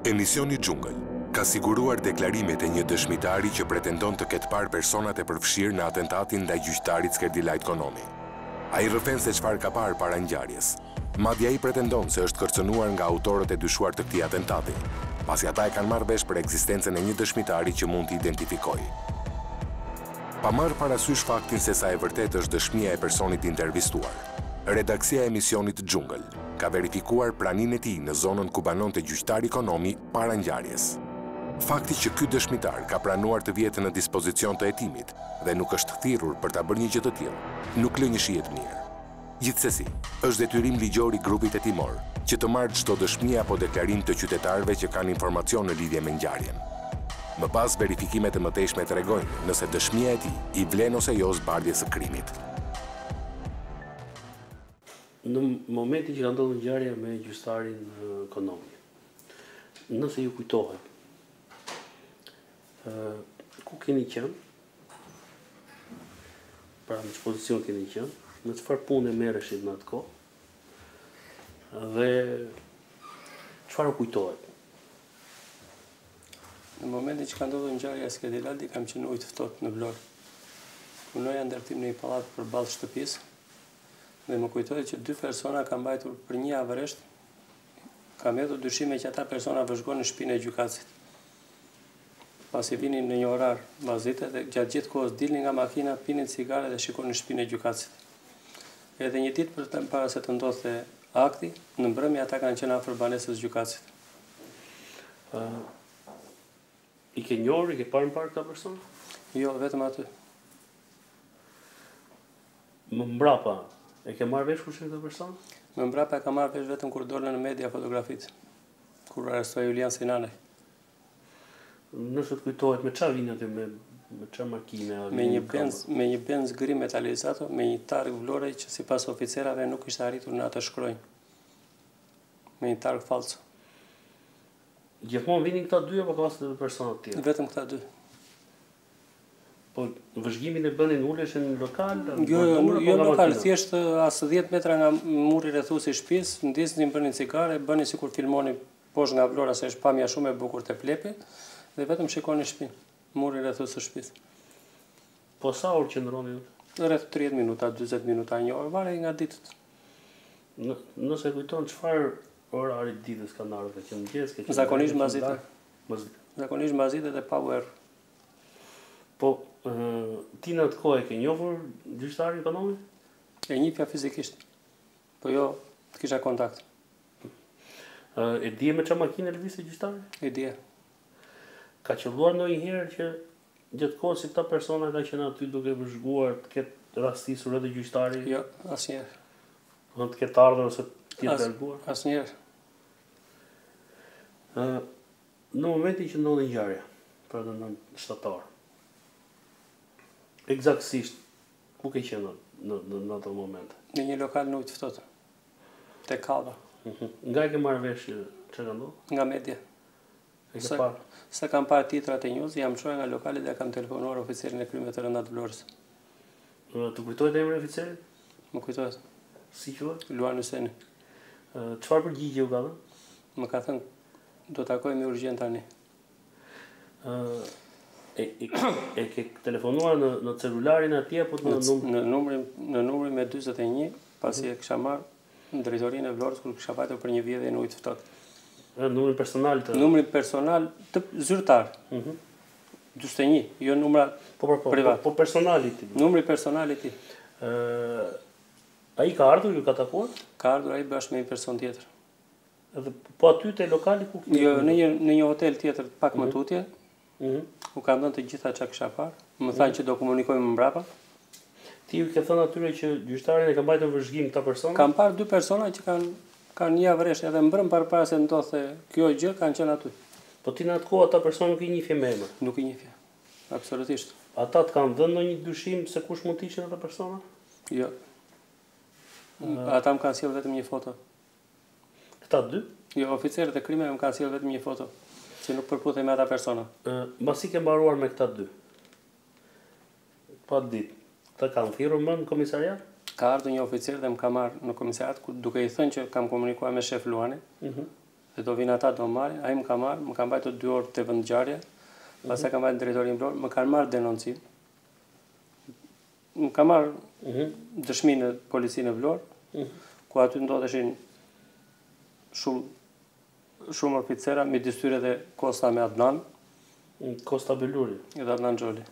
Emisioni Xhungël ka siguruar deklarimet e një dëshmitari që pretendon të ketë parë personat e përfshirë në atentatin ndaj gjyqtarit Skerdilajt Konomi. Ai rrëfen se çfarë ka parë para ngjarjes. Madje ai pretendon se është kërcënuar nga autorët e dyshuar të këtij atentati, pasi ata e kanë marrë vesh për ekzistencën e një dëshmitari që mund t'i identifikojë. Pa marrë parasysh faktin se sa e vërtet është dëshmia e personit intervistuar, redaksia e emisionit Xhungël ka verifikuar praninë e tij në zonën ku banonte gjyqtari Konomi para ngjarjes. Fakti që ky dëshmitar ka pranuar të vjetë në dispozicion të hetimit dhe nuk është thirrur për ta bërë një gjë të tillë, nuk lë një shihet mirë. Gjithsesi, është detyrim ligjor i grupit hetimor që të marrë çdo dëshmi apo deklarim të qytetarëve që kanë informacion në lidhje me ngjarjen. Më pas, verifikimet e mëtejshme tregojnë nëse dëshmia e tij i vlen ose jo zbardhjes së krimit. Në momentin që ka ndodhur ngjarja me gjyqtarin Konomi, nëse ju kujtohet, ku keni qenë, pra në çfarë pozicion keni qenë, në çfarë pune merreshit në atë kohë, dhe çfarë kujtohet? Në momentin që ka ndodhur ngjarja e Skerdilajt, kam qenë ujë të ftohtë në Vlorë. Punoja ndërtim në një pallat përballë shtëpisë dhe më kujtohet që 2 persona kanë mbajtur për një avresht, kam hedhur dyshime që ata persona vëzhgonin në shtëpinë e gjykatësit. Pasi vinin në një orar bazite dhe gjatë gjithë kohës dilnin nga makina, pinin cigare dhe shikonin në shtëpinë e gjykatësit. Edhe një ditë para se të ndodhte akti, në mbrëmje ata kanë qenë afër banesës gjykatësit. I ke njohur, i ke parë më parë këta persona? Jo, vetëm aty. Më mbrapa, e ke marrë vesh kush janë këta persona? Më mbrapa e kam marrë vesh vetëm kur dolën në media fotografitë, kur arrestoi Julian Sinanaj. Nëse të kujtohet, me çfarë vini aty, me çfarë makine? Me një Benz gri metalizator, me një targ Vlore që sipas oficerave nuk ishte arritur në atë shkronjë. Me një targ falso. Gjithmonë vinin këta 2 apo ka pasur edhe persona të tjerë? Vetëm këta 2. Po vëzhgimin e bënin uleshin në lokal? Jo në lokal, thjesht as 10 metra nga muri rrethuesi i shtëpisë, ndisnin, bënin cigare, bënin sikur filmonin poshtë nga Vlora se është pamja shumë e bukur te Plepi. Dhe vetëm shikoni shtëpinë, muri rrethues së shtëpisë. Po sa orë qëndroni? Rreth 30 minuta, 40 minuta, një orë, varet nga ditët. Nëse kujton çfarë orari ditës kanë ardhur, që mëngjes, që zakonisht mbasite. Zakonisht mbasite dhe pa u errë. Po ti në atë kohë e ke njohur gjyqtarin Konomi? E njihja fizikisht. Po jo, të kisha kontakt. E di me çfarë makine lëvizte gjyqtari? E di. Ka qelluar ndonjëherë që gjatë kohës që këta persona ka qenë aty duke vëzhguar të ketë rastisur edhe gjyqtari? Jo, asnjëherë. Do të ketë ardhur ose të ketë dërguar? Asnjëherë. Në momentin që ndodhi ngjarja, pra në 9 shtator, eksaktësisht ku ke qenë në ato momente? Në një lokal në ujë të ftohtë. Te Kava. Nga e ke marrë vesh çfarë ka ndodhur? Nga media. Se kam parë titrat e njës, jam çuar nga lokali dhe kam telefonuar oficerin e krimeve të rënda të Vlorës. Të kujtohet emri i oficerit? Më kujtohet. Si quhet? Luan Hyseni. Çfarë përgjigje u ka dhënë? Më ka thënë, do takohemi urgjent tani. E ke telefonuar në celularin atje apo në numrin me 41, pasi e kisha marrë në drejtorinë e Vlorës kur kisha vajtur për një vjedhje në ujë të ftohtë. Numrin personal të... Numrin personal të zyrtar. 41, jo numra privat. Po personali ti. Numri personali ti. Ai ka ardhur, ju ka takuar? Ka ardhur ai bashkë me një person tjetër. Edhe po aty te lokali ku? Jo, në një hotel tjetër pak më tutje. U kam dhënë të gjitha çka kisha parë. Më thanë që do komunikojmë më mbrapa. Ti ju ke thënë atyre që gjyqtarin e ka mbajtur vëzhgim këta persona? Kam parë 2 persona që kanë një avresht edhe mbrëm para se ndodhte kjo gjë, kanë qenë aty. Po ti në atë kohë ata persona nuk i njihje me emër? Nuk i njihje. Absolutisht. Ata të kanë dhënë ndonjë dyshim se kush mund të ishin ata persona? Jo. Ata më kanë sjellë vetëm një foto. Këta 2? Jo, oficerët e krimeve më kanë sjellë vetëm një foto, që nuk përputhen me ata persona. Mbasi ke mbaruar me këta 2? Pa ditë. Këta kanë thirrur më në komisariat? Ka ardhur një oficer dhe më ka marrë në komisariat duke i thënë që kam komunikuar me shef Luanin. dhe do vinë ata do marrin, ai më ka mbajtur 2 orë te vendngjarja, pastaj ka mbajtur drejtori i Vlorë, më kanë marrë denoncim. Më ka marrë dëshmi në policinë e Vlorë, ku aty ndodheshin shumë oficera, midis tyre dhe Kosta me Adnan. Kosta Beluri. Edhe Adnan Xholi.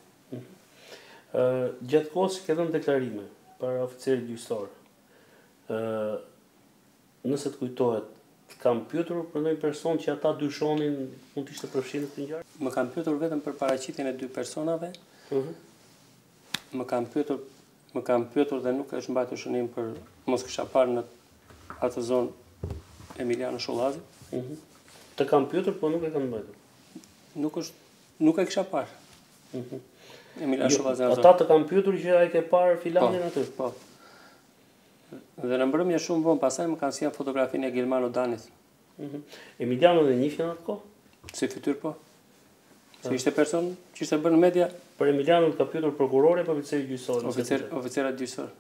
Gjatë kohës që ke dhënë deklarime para oficerit gjyqësor, nëse të kujtohet, kam pyetur për ndonjë person që ata dyshonin mund të ishte përfshirë në këtë ngjarje? Më kanë pyetur vetëm për paraqitjen e 2 personave. Më kanë pyetur dhe nuk është mbajtur shënim për mos kisha parë në atë zonë Emiliano Shollazi. Të kam pyetur, po nuk e kanë mbajtur. Nuk e kisha parë. Emiliano Shollazi. Ata të kam pyetur që ai ke parë filanin aty. Po. Dhe në mbrëmje shumë vonë pasaj më kanë sjellë fotografinë e Gilmano Danit. Emiliano dhe njihnin atë kohë? Si fytyrë po. Se ishte person që ishte bërë në media. Për Emiliano ka pyetur prokurori apo oficeri gjyqësor? Oficerat gjyqësor.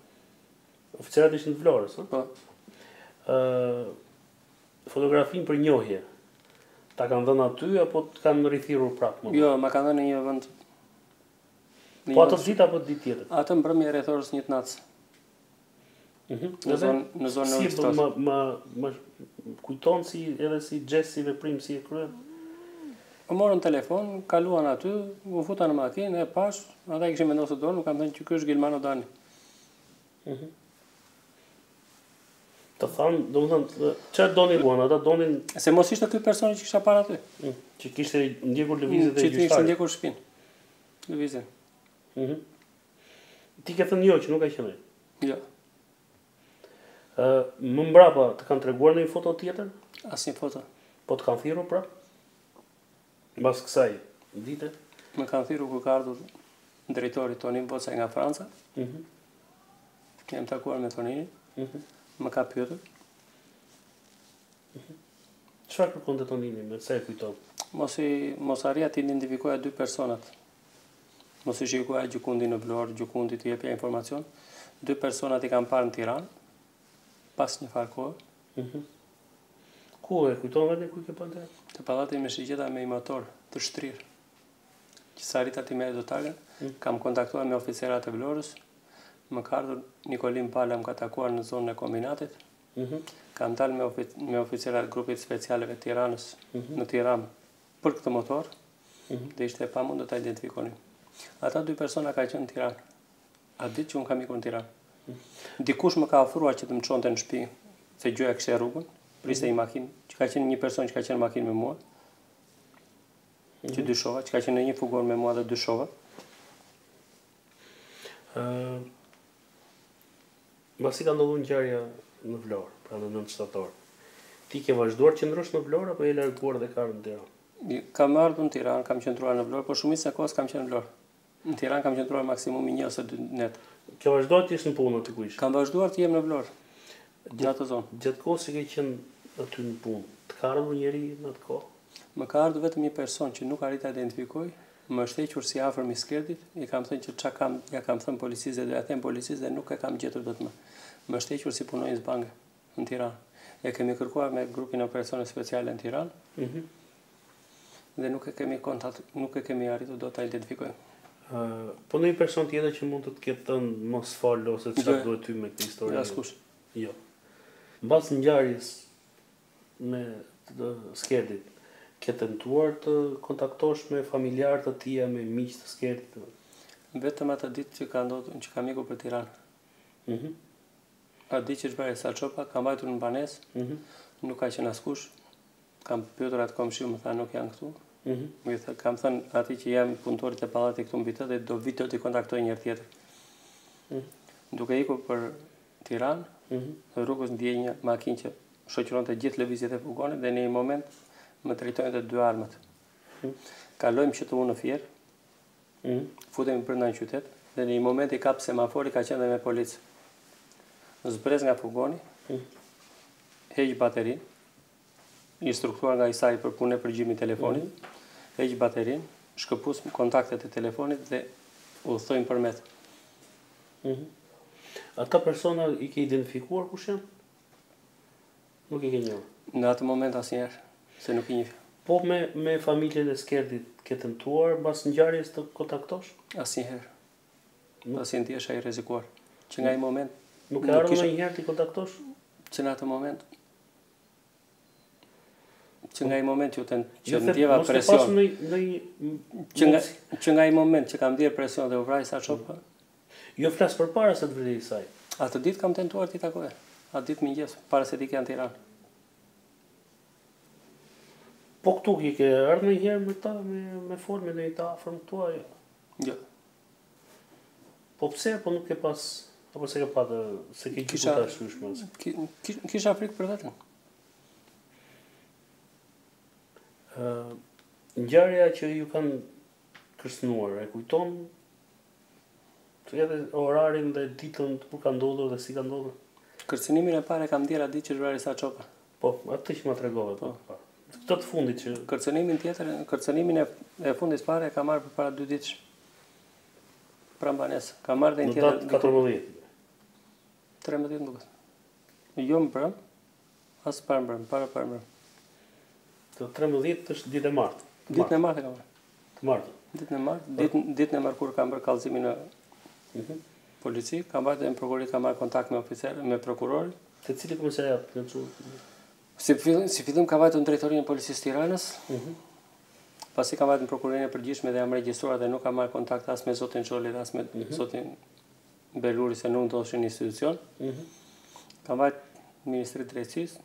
Oficerat ishin të Vlorës, ëh? Po. Fotografinë për njohje. Ta kanë dhënë aty apo të kanë rithirur prapë? Jo, ma kanë dhënë në një vend. Po atë ditë apo ditë tjetër? Atë mbrëmje rreth orës 1:00 në zonën e Ujit. Më kujton edhe si gest, si veprim, si e kryen? Më morën telefon, kaluan aty, u futa në makinë, e pash, ata kishin vendosur dorë, më kanë thënë që ky është Gilmano Dani. Të thanë, domethënë, çfarë donin buan? Ata donin se mos ishte ky personi që kisha parë aty. Që kishte ndjekur lëvizjet e gjyqtarit. Që kishte ndjekur shtëpinë. Lëvizjen. Ti ke thënë jo që nuk ka qenë. Jo. Më mbrapa të kanë treguar në një foto tjetër? Asnjë foto. Po të kanë thirrur pra? Mbas kësaj dite? Më kanë thirrur kur ka ardhur drejtori Tonin Boca nga Franca. Kem takuar me Toninin. Më ka pyetur. Çfarë kërkonte Tonini, me sa e kujton? Mos arria të identifikoja 2 personat. Mos i shikoja gjykundi në Vlorë, gjykundi të jepja informacion. 2 personat i kam parë në Tiranë, pas një farë kohë. Ku e kujton vetë ku ke parë? Te pallati me shigjeta me një motor të shtrirë. Që sa rita ti merr do targën, kam kontaktuar me oficerat e Vlorës. Më ka ardhur Nikolin Pala, më ka takuar në zonën e kombinatit. Kam dalë me oficerat grupit specialeve të Tiranës në Tiranë për këtë motor, dhe ishte pamundur ta identifikonim. Ata 2 persona ka qenë në Tiranë. Atë ditë që unë kam ikur në Tiranë. Dikush më ka ofruar që të më çonte në shtëpi, se gjoja kishte rrugën, priste një makinë, që ka qenë një person që ka qenë në makinë me mua. Që dyshova, që ka qenë në një fugon me mua dhe dyshova. Mbasi ka ndodhur ngjarja në Vlorë, pra në 9 shtator. Ti ke vazhduar të qëndrosh në Vlorë apo je larguar dhe ka në Tiranë? Kam ardhur në Tiranë, kam qëndruar në Vlorë, por shumica e kohës kam qenë në Vlorë. Në Tiranë kam qëndruar maksimum 1 ose 2 net. Ke vazhduar të jesh në punë aty ku ishe? Kam vazhduar të jem në Vlorë. Në atë zonë. Gjatë kohës që ke qenë aty në punë, të ka ardhur njëri në atë kohë? Më ka ardhur vetëm një person që nuk arrita ta identifikoj, më është hequr si afër miskredit, i kam thënë që ja kam thënë policisë dhe ja them policisë dhe nuk e kam gjetur dot më. Më është hequr si punonjës banke në Tiranë. E kemi kërkuar me grupin e operacione speciale në Tiranë. Dhe nuk e kemi arritur dot ta identifikojmë. Po ndonjë person tjetër që mund të të ketë thënë mos fal ose çfarë duhet ty me këtë histori? Askush. Jo. Mbas ngjarjes me Skerdit, ke tentuar të kontaktosh me familjarë të tia, me miq të Skerdit? Vetëm atë ditë që ka ndodhur, që kam ikur për Tiranë. Atë ditë që është bërë Salçopa, kam mbajtur në banesë, nuk ka qenë askush. Kam pyetur atë komshiu, më tha nuk janë këtu. Kam thënë atij që jam punëtori të pallati këtu mbi të dhe do vit të t'i kontaktoj një herë tjetër. Duke ikur për Tiranë, në rrugës ndjej një makinë që shoqëronte gjithë lëvizjet e fugonit dhe në një moment më drejtojnë të 2 armët. Kalojmë që të unë në Fier, futemi brenda në qytet dhe në një moment i kap semafori, ka qenë dhe me policë. Zbrez nga fugoni, heq baterin, instruktuar nga Isai për punë e përgjigjes telefonit, heq baterin, shkëpus kontaktet e telefonit dhe udhëtojmë përmet. Ata persona i ke identifikuar kush janë? Nuk i ke njohur. Në atë moment asnjëherë. se nuk I njeh. Po me familjen e Skerdit ke tentuar mbas ngjarjes të kontaktosh? Asnjëherë. Pasi ndjesha I rrezikuar. Që nga ai moment nuk e ardhur ndonjëherë ti kontaktosh? Që nga ai moment që ndjeva presion. Që nga ai moment që kam ndjer presion dhe u vraj sa çopa. Jo flas përpara se të vritej saj. Atë ditë kam tentuar t'i takoja. Atë ditë mëngjes, para se t'i ke në Tiranë. Po këtu ke ardhur ndonjëherë me ta me folme dhe ta afërm tuaj? Jo. Po pse po nuk ke pas apo se ke patë se ke qenë ta shyshme? Kisha frikë për veten. Ngjarja që ju kanë kërcënuar, e kujton? Edhe orarin dhe ditën kur ka ndodhur dhe si ka ndodhur? Kërcënimin e parë kam ndjer atë ditë që zhurari sa çopa. Po, atë që më tregove po. Këtë të fundit që kërcënimin e fundit parë e kam marrë përpara 2 ditësh. Pra banesë. Kam marrë dhe një tjetër 14. 13 më duket. Jo më pranë, as para mbrëm, para mbrëm. Të 13 është ditë e martë. Ditën e martë kam marrë. Të martë. Ditën e martë kur kam bërë kallëzimin në polici, kam marrë dhe në prokurorit kam marrë kontakt me oficer, me prokurorin. Te cili komisariat? Si fillim kam vajtur në drejtorinë e policisë Tiranës. Pasi kam vajtur në prokurorinë e përgjithshme dhe jam regjistruar dhe nuk kam marrë kontakt as me zotin Çoli as me zotin Beluri se nuk ndodheshin në institucion. Kam vajtur në Ministri të Drejtësisë.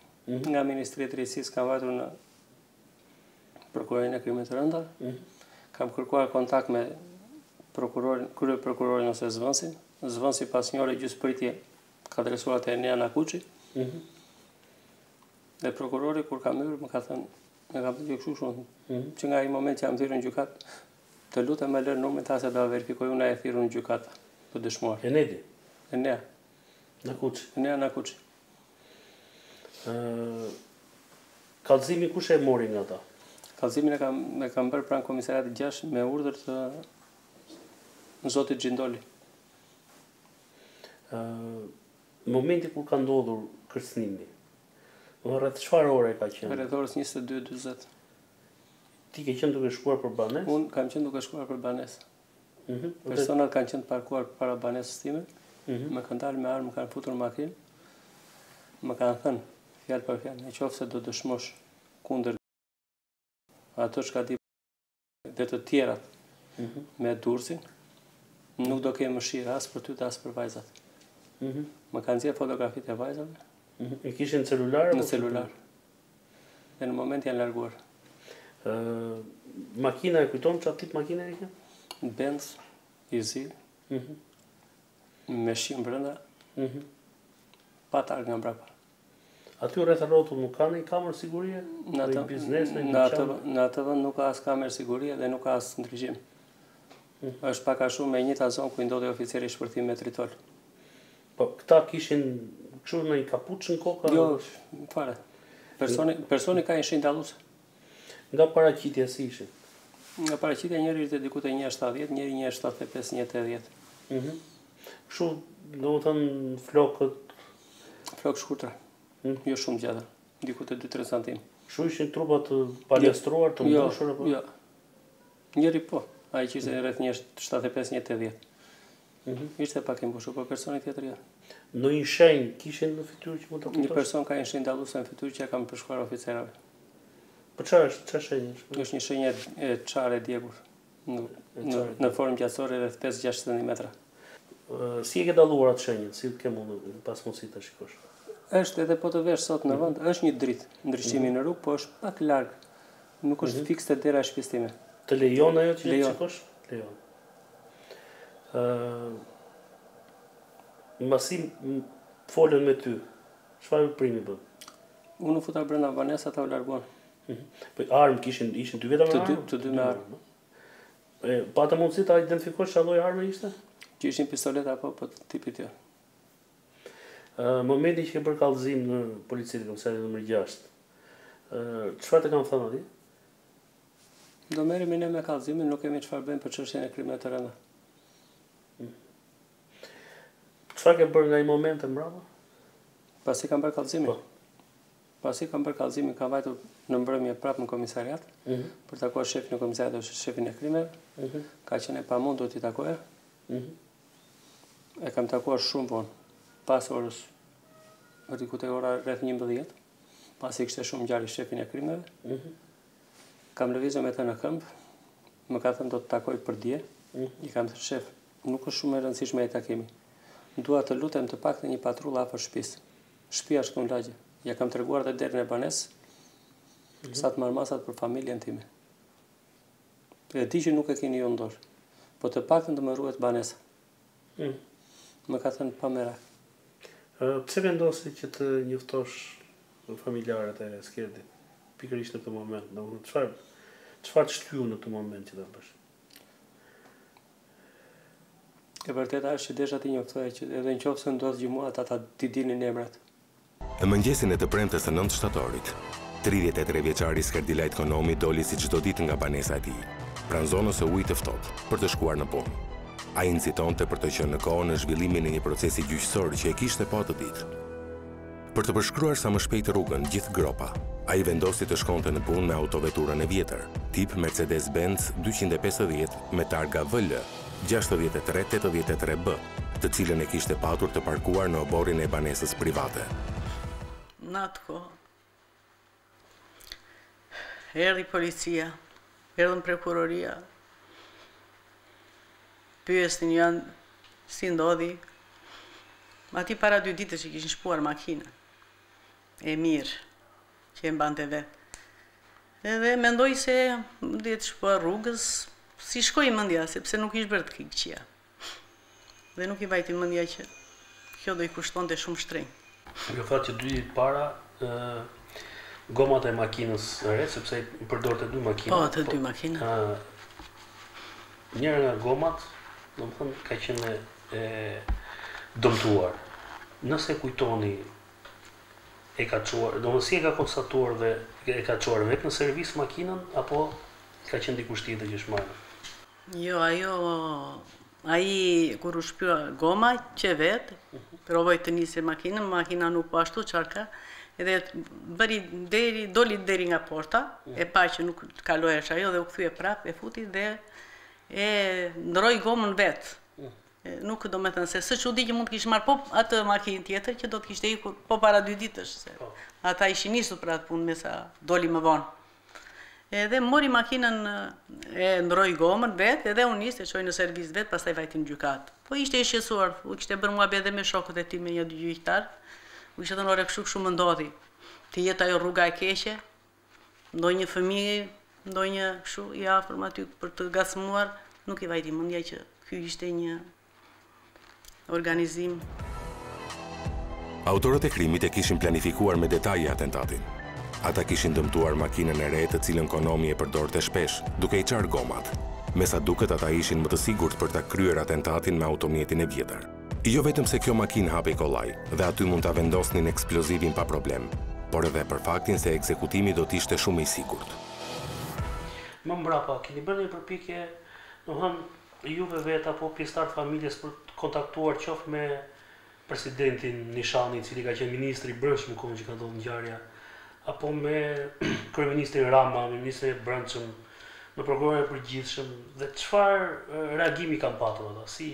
Nga Ministri të Drejtësisë kam vajtur në prokurorinë e krimeve të rënda. Kam kërkuar kontakt me krye prokurorin ose zvënsin. Zvënsi pas një ore gjysmëpritje ka adresuar te Enea Nakuçi. Dhe prokurori kur kam hyrë më ka thënë, më ka thënë kështu shumë, që nga ai moment që jam thirrur në gjykat, të lutem më lër numrin ta se do ta verifikoj unë e thirrur në gjykat për dëshmuar. Enea Nakuçi. Kallëzimin kush e mori nga ata? Kallëzimin e kam bërë pranë komisariatit 6 me urdhër të zotit Xhindoli. Momenti kur ka ndodhur kërcënimi, rreth çfarë ore ka qenë? Rreth orës 22:40. Ti ke qenë duke shkuar për banesë? Unë kam qenë duke shkuar për banesë. Personat kanë qenë të parkuar para banesës time, më kanë dalë me armë, më kanë futur në makinë, më kanë thënë, fjalë për fjalë, nëse do dëshmosh kundër ato çka di dhe të tjerat me Durrësin, nuk do kemë mëshirë as për ty as për vajzat. Më kanë nxjerrë fotografitë e vajzave. E kishin në celular? Në celular. Dhe në moment janë larguar. Makina e kujton çfarë tip makine e ka? Benz, Izil, me shim brenda, pa targë nga mbrapa. Aty rreth rrotull nuk ka ndonjë kamerë sigurie? Në biznes, në atë vend nuk ka as kamerë sigurie dhe nuk ka as ndriçim. Është pak a shumë me njëta zonë ku I ndodhi oficeri shpërthim me tritol. Po këta kishin kështu në një kapuç në kokë? Jo, fare. Personi ka një shenjë dalluese. Nga paraqitja si ishin? Nga paraqitja njëri ishte diku te 1.70, njëri 1.75, 1.80. Kështu, domethënë flokë shkurtra. Jo shumë gjata, diku te 2-3 cm. Kështu ishin trupa të paljastruar, të mbushur apo? Jo. Njëri po, ai që ishte rreth 1.75, 1.80. Ishte pak I mbushur, por personi tjetër jo. Në një shenjë kishin në fytyrë që mund ta kuptosh? Një person ka një shenjë dalluese në fytyrë që e kam përshkruar oficerave. Po çfarë shenjë është? Është një shenjë e çare djegur. Në formë gjatësore rreth 5-6 cm. Si e ke dalluar atë shenjën? Si ke mundur pas mundësi ta shikosh? Është edhe po të vesh sot në vend, është një dritë, ndriçimi në rrugë, po është pak larg. Nuk është fikse te dera e shtëpisë time. Të lejon ajo që të shikosh? Lejon. Masi folën me ty, çfarë primi bën? Unë u futa brenda banesës, ata u larguan. Po armë ishin dy vetëm me armë? Të dy me armë. Pata mundësi ta identifikosh çfarë lloj arme ishte? Që ishin pistoleta apo po tipit jo. Momenti që ke bërë kallëzim në policinë komisariat nr. 6, çfarë të kanë thënë atje? Do merremi ne me kallëzimin, nuk kemi çfarë bëjmë për çështjen e krimeve të rënda. Çfarë ke bërë nga ai moment e mbrapa? Pasi kam bërë kallëzimin. Pasi kam bërë kallëzimin, kam vajtur në mbrëmje prapë në komisariat, për takuar shefin e komisariat dhe shefin e krimeve, ka qenë e pamundur t'i takoja. E kam takuar shumë vonë, pas orës, rikute ora rreth 11, pasi kishte shumë ngjarje shefin e krimeve. Kam lëvizur me të në këmbë, më ka thënë do të takoj për dje, i kam thënë shef, nuk është shumë e rëndësishme e takimi. Dua të lutem të paktën një patrullë afër shtëpisë. Shtëpia është këtu në lagje. Ja kam treguar dhe derën e banesë, sa të marr masat për familjen time. E di që nuk e keni ju në dorë, po të paktën të më ruhet banesa. Më ka thënë pa merak. Pse vendosi që të njoftosh familjarët e Skerdit, pikërisht në këtë moment? Çfarë të shtyu në këtë moment që ta bësh? E vërteta është që desha t'i njoftoja që edhe nëse ndodh gjë ata t'i dinin emrat. Në mëngjesin e të premtes së 9 shtatorit, 33 vjeçari Skerdilajt Konomi doli si çdo ditë nga banesa e tij, pranë zonës së ujit të ftohtë, për të shkuar në punë. Ai incitonte për të qenë në kohë në zhvillimin e një procesi gjyqësor që e kishte pa të ditë. Për të përshkruar sa më shpejt rrugën gjithë gropa, ai vendosi të shkonte në punë me autoveturën e vjetër, tip Mercedes-Benz 250 me targa VL 6383B, të cilën e kishte patur të parkuar në oborrin e banesës private. Në atë kohë, erdhi policia, erdhën prokuroria, pyesnin janë si ndodhi. Ati para 2 ditësh që kishin shpuar makinën, e mirë, që e mbante vetë. Edhe mendoj se dhe të shpuar rrugës, si shkoj mendja, sepse nuk ishte bërë të keqja. Dhe nuk i vajti mendja që kjo do i kushtonte shumë shtrenjtë. Kjo thatë që 2 ditë para, gomat e makinës së re, sepse i përdorte 2 makina. Po, të 2 makina. Njëra nga gomat, domethënë ka qenë e dëmtuar. Nëse kujtoni e ka çuar, domethënë si e ka konstatuar dhe e ka çuar vetë në servis makinën apo ka qenë dikush tjetër që shmarrë? Jo, ai kur u shpyra goma që vetë, provoj të nisë makinën, makina nuk po ashtu çarka, edhe doli deri nga porta, e pa që nuk kalohesh ajo dhe u kthye prapë, e futi dhe e ndroi gomën vetë. Nuk do me thënë se së çudi që mund të kishte marrë po atë makinë tjetër që do të kishte ikur po para 2 ditësh, se ata ishin nisur për atë punë me sa doli më vonë. Edhe mori makinën, e ndroi gomën vetë, edhe unë nisë, e çoj në servis vetë, pastaj vajti në gjykatë. Po ishte i shqetësuar, u kishte bërë muhabet edhe me shokët e tij me 1-2 gjyqtar. U kishte thënë ore kështu më ndodhi. Të jetë ajo rruga e keqe, ndonjë fëmijë, ndonjë kështu i afërm aty për të gacmuar, nuk i vajti mendja që ky ishte një organizim. Autorët e krimit e kishin planifikuar me detaje atentatin. Ata kishin dëmtuar makinën e re të cilën Konomi e përdorte shpesh, duke i qarë gomat. Me sa duket ata ishin më të sigurt për ta kryer atentatin me automjetin e vjetër. Jo vetëm se kjo makinë hapi kollaj dhe aty mund ta vendosnin eksplozivin pa problem, por edhe për faktin se ekzekutimi do të ishte shumë i sigurt. Më mbrapa, keni bërë një përpjekje, domethënë juve vetë apo pjesëtar të familjes për të kontaktuar qoftë me presidentin Nishani, i cili ka qenë ministri i brendshëm kohën që ka ndodhur ngjarja, apo me kryeministrin Rama, me ministrin e brendshëm, me prokurorin e përgjithshëm, dhe çfarë reagimi kanë patur ata? Si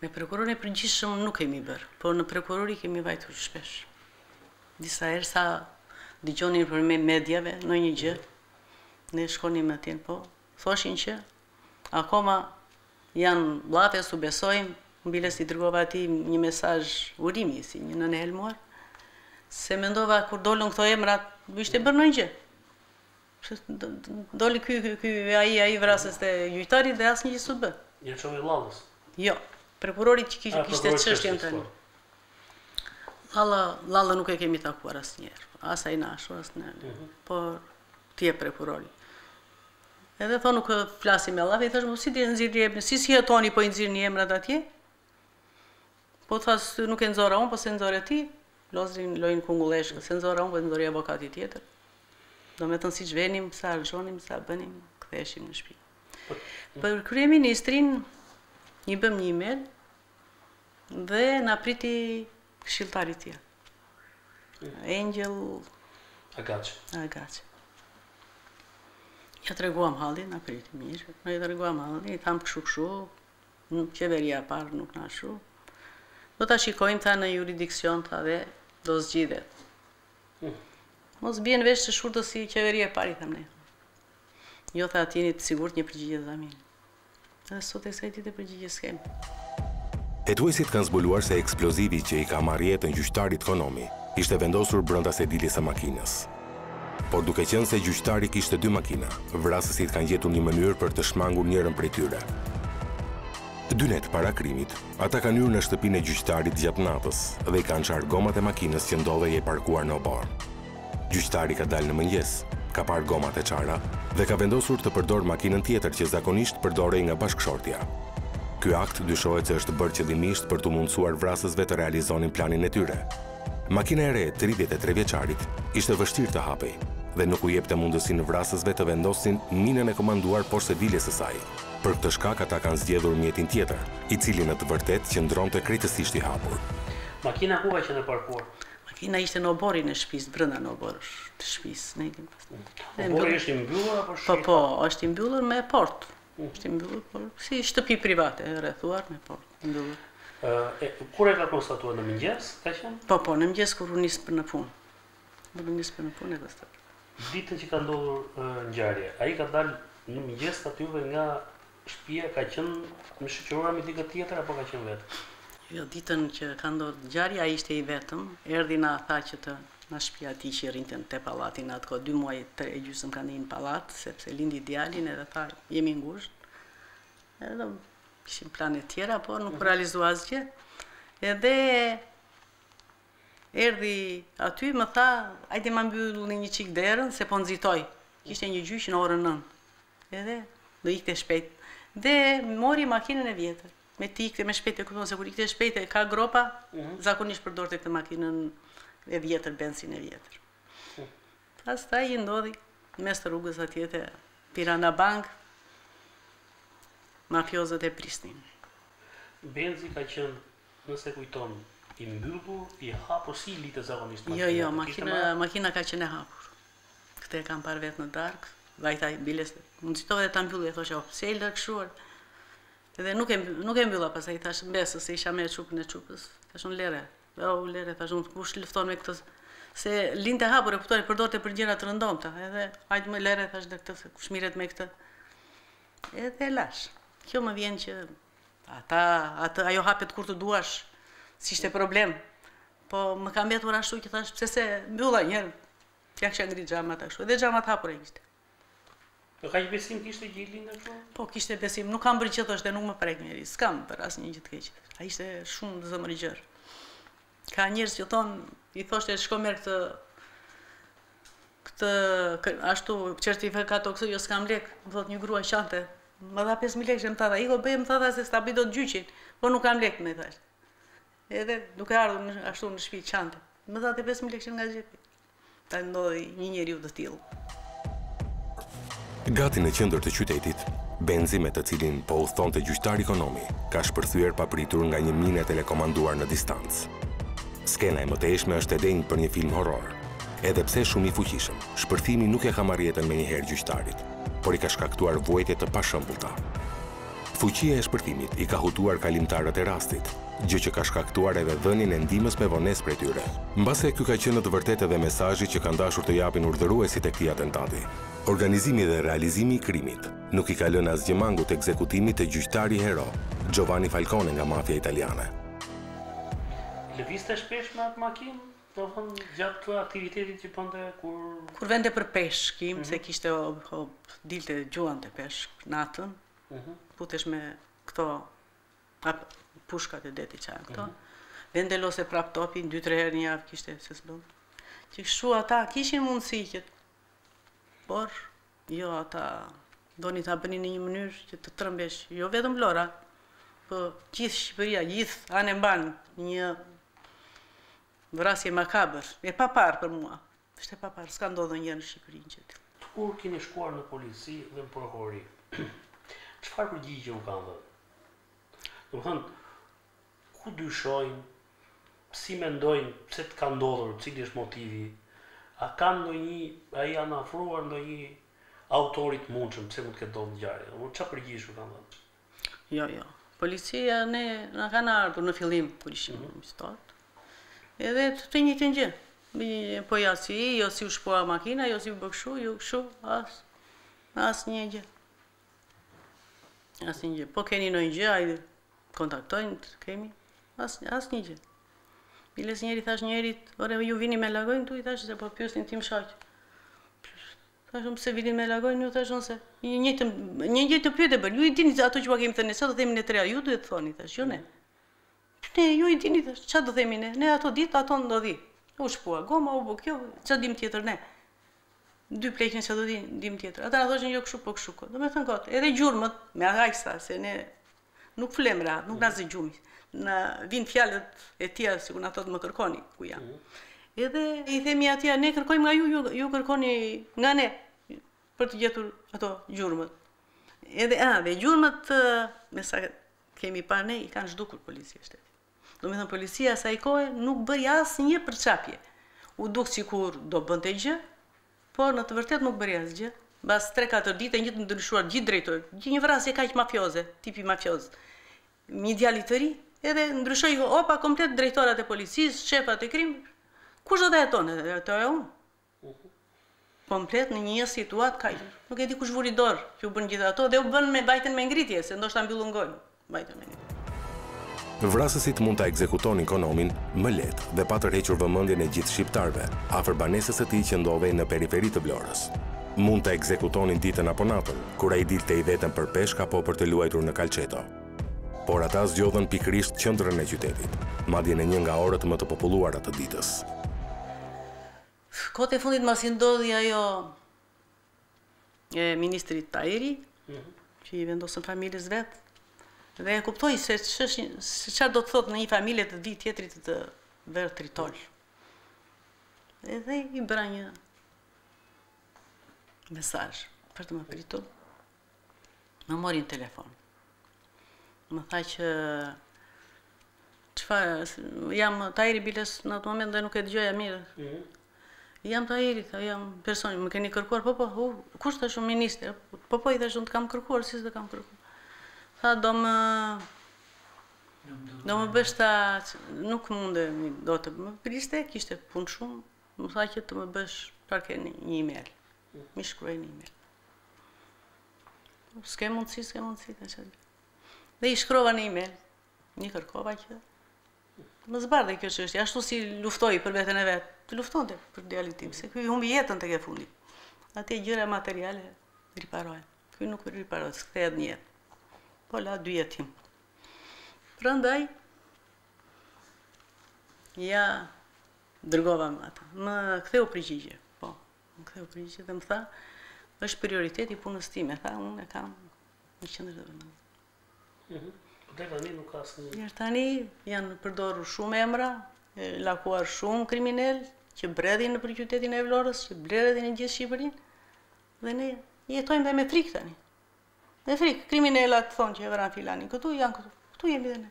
me prokurorin e përgjithshëm nuk kemi bërë, por në prokurori kemi vajtur shpesh. Disa herë sa dëgjonin për me mediave ndonjë gjë, ne shkonim atje, po thoshin që akoma janë vllate, su besojmë, mbiles i dërgova atij një mesazh urimi si një nënë helmuar. Se mendova kur dolën këto emrat, ishte bërë ndonjë gjë. Doli ai vrasës të gjyqtarit dhe asnjë gjë s'u bë. Ja çoi Llallës. Jo, prokurori që kishte çështjen tani. Llalla nuk e kemi takuar asnjëherë. As ai na ashtu as ne. Por ti je prokurori. Edhe thonë nuk flasim me Llallën, thash mos si ti nxirri, si jetoni po i nxirrni emrat atje? Po thas nuk e nxora unë, po se nxore ti. Lozrin lojnë kungulleshkë, se nxora unë, po nxori avokati tjetër. Do me thënë si që venim, sa argjonim, sa bënim, ktheheshim në shtëpi. Për kryeministrin, i bëm një email dhe na priti këshilltari tjetër. Angel Agaç. Ja treguam hallin, na priti mirë. Ja treguam hallin, I tham kështu, qeveria parë nuk na shu. Do ta shikojmë ta në jurisdiksion ta dhe do zgjidhet. Mos bien vesh të shurtës si qeveria parë, I tham ne. Jo tha atini të sigurt një përgjigje të amin. Dhe sot e kësaj ditë përgjigje s'kem. Hetuesit kanë zbuluar se eksplozivi që I ka marrë jetën gjyqtarit Konomi ishte vendosur brenda sediljes së makinës. Por duke qenë se gjyqtari kishte 2 makina, vrasësit kanë gjetur një mënyrë për të shmangur njërin prej tyre. 2 net para krimit, ata kanë hyrë në shtëpinë e gjyqtarit gjatë natës dhe I kanë çarë gomat e makinës që ndodhej e parkuar në obar. Gjyqtari ka dalë në mëngjes, ka parë gomat e çara dhe ka vendosur të përdor makinën tjetër që zakonisht përdorej nga bashkëshortja. Ky akt dyshohet se është bërë qëllimisht për të mundësuar vrasësve të realizonin planin e tyre. Makina e re 33 vjeçarit ishte vështirë të hapej dhe nuk u jepte mundësinë vrasësve të vendosin minën e komanduar poshtë sediljes së saj. Për këtë shkak ata kanë zgjedhur mjetin tjetër, I cili në të vërtetë qëndronte krejtësisht I hapur. Makina ku ka qenë e parkuar? Makina ishte në oborin e shtëpisë, brenda në obor të shtëpisë, ne kemi pasur. Obori është I mbyllur apo është? Po, është I mbyllur me portë. Është I mbyllur, por si shtëpi private, rrethuar me portë mbyllur. Kur e ka konstatuar në mëngjes, ka qenë? Po, në mëngjes kur u nis për në punë. Kur u nis për në punë e konstatuar. Ditën që ka ndodhur ngjarja, ai ka dalë në mëngjes atyve nga shtëpia, ka qenë me shoqëruar me dikë tjetër apo ka qenë vetë? Jo, ditën që ka ndodhur ngjarja, ai ishte I vetëm. Erdhi na tha që të na shtëpia ati që rrinte te pallati në atë kohë 2 muaj e gjysmë kanë në pallat sepse lindi djalin edhe tha jemi ngushtë. Edhe kishim plane tjera, por nuk realizua asgjë. Edhe erdhi aty më tha, hajde ma mbyllni një çik derën se po nxitoj. Kishte një gjyq në orën 9. Edhe do ikte shpejt. Dhe mori makinën e vjetër. Me tikte me shpejt e kupton se kur ikte shpejt e ka gropa, zakonisht përdorte këtë makinën e vjetër, bensin e vjetër. Pastaj I ndodhi mes të rrugës atje te Tirana Bank, mafiozët e prisnin. Benzi ka qenë, nëse kujton, I mbyllur, I hapur si litë zakonisht makina? Jo, makina ka qenë e hapur. Këtë e kam parë vetë në darkë, vajta biles, mundësitove dhe ta mbyllu, e thoshe, pse I lërkshuar? Edhe nuk e mbylla, pastaj I thash mbesë, se isha me çupën e çupës, thashun lere. Lere, thashun, kush lufton me këtë, se linte hapur e kuptoj, përdorte për gjëra të rëndomta, edhe hajtë më lere, thash dhe këtë, se kush miret me këtë. Edhe lash. Kjo më vjen që ajo hapet kur të duash, si ishte problem. Po më kam mbetur ashtu që thash, pse se mbylla njerë, t'ja kësha ngrit xhamat ashtu, edhe xhamat hapur e kishte. Ka një besim kishte gjilin e kështu? Po, kishte besim, nuk kam bërë që thoshte, nuk më prek njeri, s'kam për asë një gjë të keqe. A ishte shumë zëmërgjër. Ka njerëz që thonë, I thoshte shko merr këtë ashtu certifikat o këtë, jo s'kam lek, më thot një grua qante, më dha 5.000 lekë, më tha, iko bëj, më tha se s'ta bëj do të gjyqin, po nuk kam lek, më thash. Edhe duke ardhur ashtu në shtëpi qante, më dha 5.000 lekë nga xhepi. Ta ndodhi një njeriu të tillë. Gati në qendër të qytetit, Benzi me të cilin po udhtonte gjyqtari Konomi, ka shpërthyer papritur nga një minë e telekomanduar në distancë. Skena e mëtejshme është e denjë për një film horror. Edhe pse shumë I fuqishëm, shpërthimi nuk e ka marrë jetën me njëherë gjyqtarit, por I ka shkaktuar vuajtje të pashëmbullta. Fuqia e shpërthimit I ka hutuar kalimtarët e rastit, gjë që ka shkaktuar edhe dhënien e ndihmës me vonesë prej tyre. Mbase ky ka qenë në të vërtetë edhe mesazhi që kanë dashur të japin urdhëruesit e këtij atentati. Organizimi dhe realizimi I krimit nuk I ka lënë asgjë mangut ekzekutimit të gjyqtari hero, Giovanni Falcone nga mafia italiane. Lëvizte shpesh me atë makinë? Do thonë gjatë të aktivitetit që bënte kur vende për peshkim, se kishte dilte gjuante peshk natën, putesh me këto pushkat e deti çan këto. Vende lose prap topin 2-3 herë në javë kishte se s'bën. Që kështu ata kishin mundësi që por jo ata doni ta bënin në një mënyrë që të trëmbesh, jo vetëm Vlora, po gjithë Shqipëria, gjithë anë mban një vrasje makabër, e papar për mua. Është e papar, s'ka ndodhur ndonjëherë në Shqipëri që ti. Kur keni shkuar në polici dhe në prokurori, çfarë përgjigje u kanë dhënë? Domethënë, ku dyshojnë, si mendojnë, pse të ka ndodhur, cili është motivi? A kanë ndonjë, ai janë afruar ndonjë autorit mundshëm, pse mund të ketë ndodhur ngjarje? Unë çfarë përgjigjesh kanë dhënë? Jo. Policia na kanë ardhur në fillim kur ishim në stat. Edhe të njëjtën gjë. Po ja si u shpua makina, jo si u bë kështu, jo kështu, asnjë gjë. Asnjë gjë. Po keni ndonjë gjë, ai kontaktojnë, kemi asnjë gjë. Biles njeri thash njerit, ore ju vini me lagojnë tu, i thash se po pyesin tim shaq. Thashëm pse vini me lagojnë, ju thash nëse. Një gjë të pyete bën, ju i dini ato që po kemi thënë, sa do themi ne treja, ju duhet të thoni, thash, jo ne. Ne, ju i dini, thash, çfarë do themi ne? Ne ato ditë, ato ndodhi. U shpua, goma u bë kjo, çfarë dim tjetër ne? Dy pleqën çfarë do dim tjetër. Ata na thoshin jo kështu, po kështu. Domethënë kot, edhe gjurmët me aqsa se ne nuk flem rahat, nuk na zgjumi. Në vinë fjalët e tjera, si ku na thotë më kërkoni ku jam. Edhe i themi atje, ne kërkojmë nga ju kërkoni nga ne për të gjetur ato gjurmët. Dhe gjurmët, me sa kemi parë ne, i kanë zhdukur policia shtetit. Domethënë policia sa i kohë nuk bëri asnjë përçapje. U duk sikur do bënte gjë, por në të vërtetë nuk bëri asgjë. Mbas 3-4 ditë një të ndryshuar gjithë drejtori, një vrasje kaq mafioze, tipi mafioz. Një djalë i të ri, edhe ndryshoi opa komplet drejtorat e policisë, shefat e krim. Kush do ta jeton? Ato e unë. Komplet në një situatë kaq. Nuk e di kush vuri dorë që u bën gjithë ato dhe u bën me vajtën me ngritje, se ndoshta mbyllën gojën. Vajtën me ngritje. Vrasësit mund ta ekzekutonin konomin më lehtë dhe pa tërhequr vëmendjen e gjithë shqiptarëve afër banesës së tij që ndodhej në periferi të Vlorës. Mund ta ekzekutonin ditën apo natën, kur ai dilte i vetëm për peshk apo për të luajtur në kalçeto. Por ata zgjodhen pikërisht qendrën e qytetit, madje në një nga orët më të populluara të ditës. Kohët e fundit masi ndodhi ajo e ministrit Tahiri, që i vendosën familjes vet, dhe e kuptoj se çfarë do të thotë në një familje të vi tjetrit të verë tritol. Edhe i bëra një mesazh për të më pritur. Më mori në telefon. Më tha që jam Tahiri Biles në atë moment dhe nuk e dëgjoja mirë. Jam Tahiri, jam personi, më keni kërkuar, po, kush të shumë minister? Po, i thashun të kam kërkuar, si të kam kërkuar. Tha, do më bësh ta, nuk munde do të më priste, kishte punë shumë, më tha që të më bësh parke një email. Mi shkruaj një email. S'ke mundësi, ka qëtë. Dhe i shkrova një email, një kërkova që më zbardhe kjo çështje, ashtu si luftoj për veten e vet, të luftonte për djalin tim, se ky humbi jetën tek e fundit. Atë gjëra materiale riparohen. Ky nuk riparohet, kthehet në jetë. Po la 2 jetim. Prandaj ja dërgova më atë. Më ktheu përgjigje. Po, më ktheu përgjigje dhe më tha, është prioriteti punës time, tha, unë e kam në qendër të vëmendjes. Tani nuk ka asnjë. Tani janë përdorur shumë emra, lakuar shumë kriminal që bredhin nëpër qytetin e Vlorës, që bledhin në gjithë Shqipërinë. Dhe ne jetojmë dhe me frikë tani. Me frikë, kriminalat thonë që e vëran filanin këtu, janë këtu. Këtu jemi dhe ne.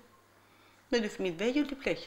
Me 2 fëmijë të vegjël, 2 pleq.